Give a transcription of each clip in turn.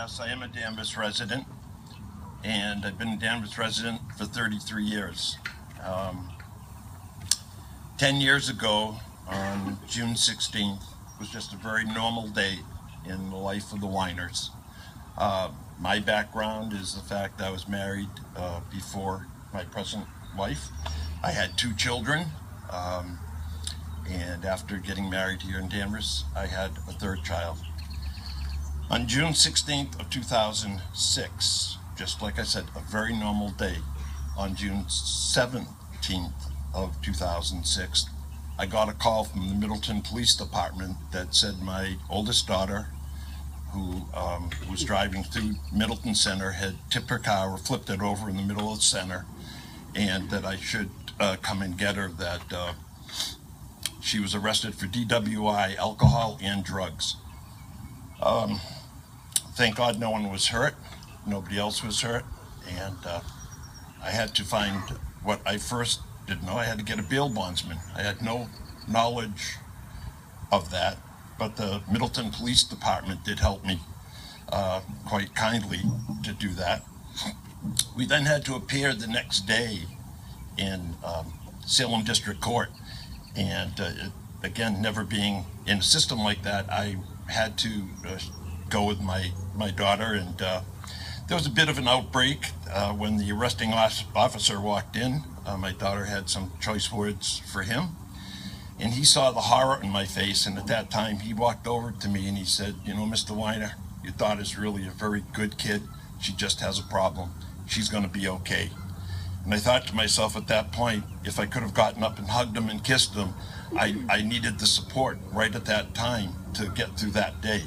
Yes, I am a Danvers resident, and I've been a Danvers resident for 33 years. 10 years ago, on June 16th, was just a very normal day in the life of the Weiners. My background is the fact that I was married before my present wife. I had 2 children, and after getting married here in Danvers, I had a 3rd child. On June 16th of 2006, just like I said, a very normal day, on June 17th of 2006, I got a call from the Middleton Police Department that said my oldest daughter, who was driving through Middleton Center, had tipped her car or flipped it over in the middle of the center, and that I should come and get her, that she was arrested for DWI, alcohol, and drugs. Thank God no one was hurt. Nobody else was hurt. And I had to find what I first didn't know. I had to get a bail bondsman. I had no knowledge of that, but the Middleton Police Department did help me quite kindly to do that. We then had to appear the next day in Salem District Court. And again, never being in a system like that, I had to go with my daughter, and there was a bit of an outbreak when the arresting officer walked in. My daughter had some choice words for him, and he saw the horror in my face, and at that time he walked over to me and he said, "You know, Mr. Weiner, your daughter's really a very good kid. She just has a problem. She's going to be okay." And I thought to myself at that point, if I could have gotten up and hugged him and kissed him, I needed the support right at that time to get through that day.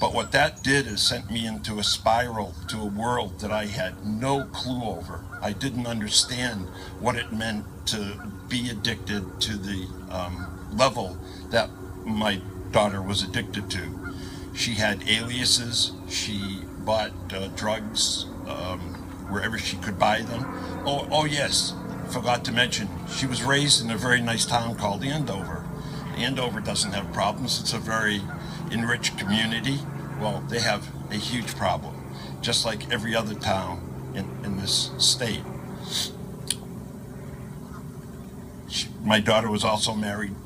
But what that did is sent me into a spiral, to a world that I had no clue over. I didn't understand what it meant to be addicted to the level that my daughter was addicted to. She had aliases. She bought drugs wherever she could buy them. Oh yes, forgot to mention, she was raised in a very nice town called Andover. Andover doesn't have problems. It's a very enriched community. Well, they have a huge problem, just like every other town in this state. My daughter was also married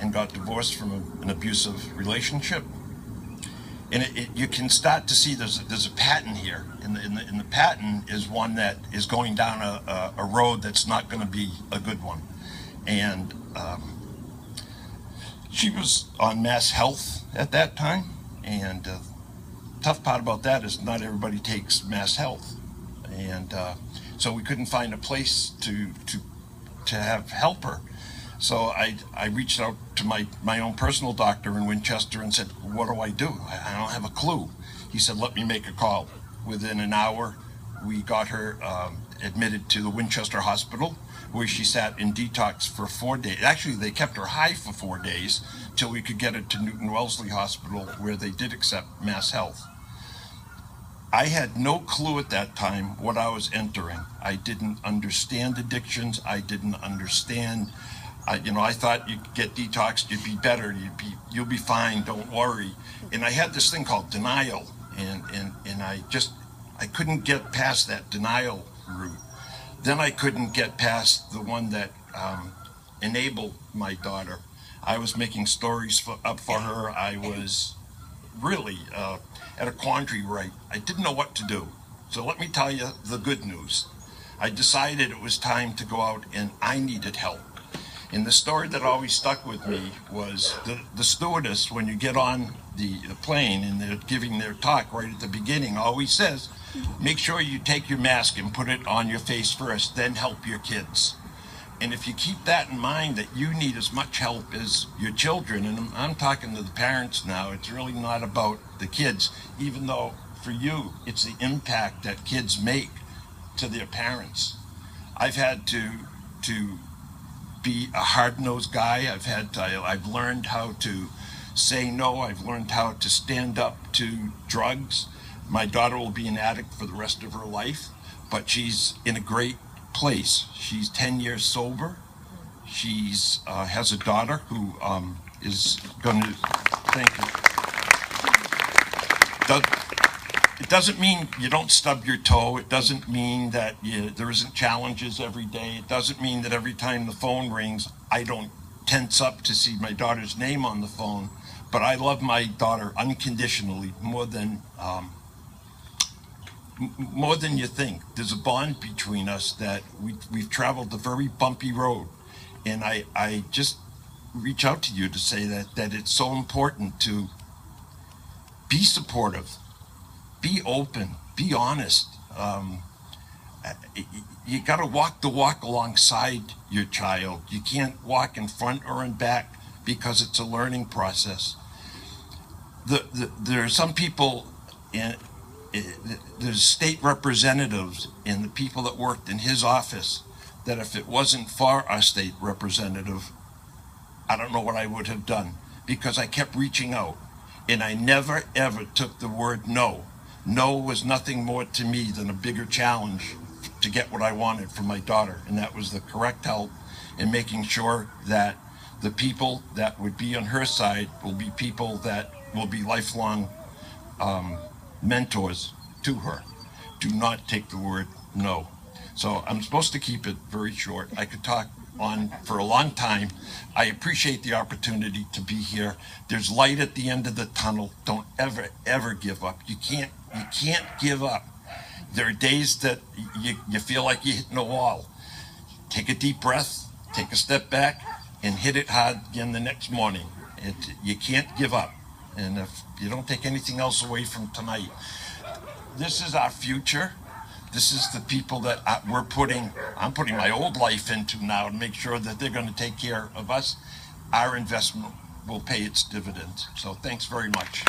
and got divorced from an abusive relationship. And you can start to see there's a pattern here, and the pattern is one that is going down a road that's not going to be a good one. And she was on Mass Health at that time, and the tough part about that is not everybody takes Mass Health, and so we couldn't find a place to have help her. So I reached out to my own personal doctor in Winchester and said, "What do? I don't have a clue." He said, "Let me make a call." Within an hour, we got her admitted to the Winchester Hospital, where she sat in detox for 4 days. Actually, they kept her high for 4 days till we could get her to Newton Wellesley Hospital, where they did accept Mass Health. I had no clue at that time what I was entering. I didn't understand addictions. I didn't understand. I thought you'd get detoxed, you'd be better, you'll be fine, don't worry. And I had this thing called denial, and I couldn't get past that denial route. Then I couldn't get past the one that enabled my daughter. I was making stories up for her. I was really at a quandary where I didn't know what to do. So let me tell you the good news. I decided it was time to go out, and I needed help. And the story that always stuck with me was the stewardess, when you get on the plane and they're giving their talk right at the beginning, always says, "Make sure you take your mask and put it on your face first, then help your kids." And if you keep that in mind, that you need as much help as your children, and I'm talking to the parents now, it's really not about the kids, even though for you, it's the impact that kids make to their parents. I've had to be a hard-nosed guy. I've learned how to say no. I've learned how to stand up to drugs. My daughter will be an addict for the rest of her life, but she's in a great place. She's 10 years sober. She's has a daughter who is going to, thank you, it doesn't mean you don't stub your toe. It doesn't mean that there isn't challenges every day. It doesn't mean that every time the phone rings, I don't tense up to see my daughter's name on the phone. But I love my daughter unconditionally, more than you think. There's a bond between us that we've traveled a very bumpy road. And I just reach out to you to say that it's so important to be supportive, be open, be honest. You got to walk the walk alongside your child. You can't walk in front or in back because it's a learning process. There are some people there's state representatives and the people that worked in his office that if it wasn't for our state representative, I don't know what I would have done, because I kept reaching out and I never ever took the word no. No was nothing more to me than a bigger challenge to get what I wanted from my daughter, and that was the correct help and making sure that the people that would be on her side will be people that will be lifelong mentors to her. Do not take the word no. So I'm supposed to keep it very short. I could talk on for a long time. I appreciate the opportunity to be here. There's light at the end of the tunnel. Don't ever give up. You can't give up. There are days that you feel like you're hitting a wall. Take a deep breath, take a step back, and hit it hard again the next morning. You can't give up. And if you don't take anything else away from tonight, this is our future. This is the people that I'm putting my old life into now to make sure that they're going to take care of us. Our investment will pay its dividends. So thanks very much.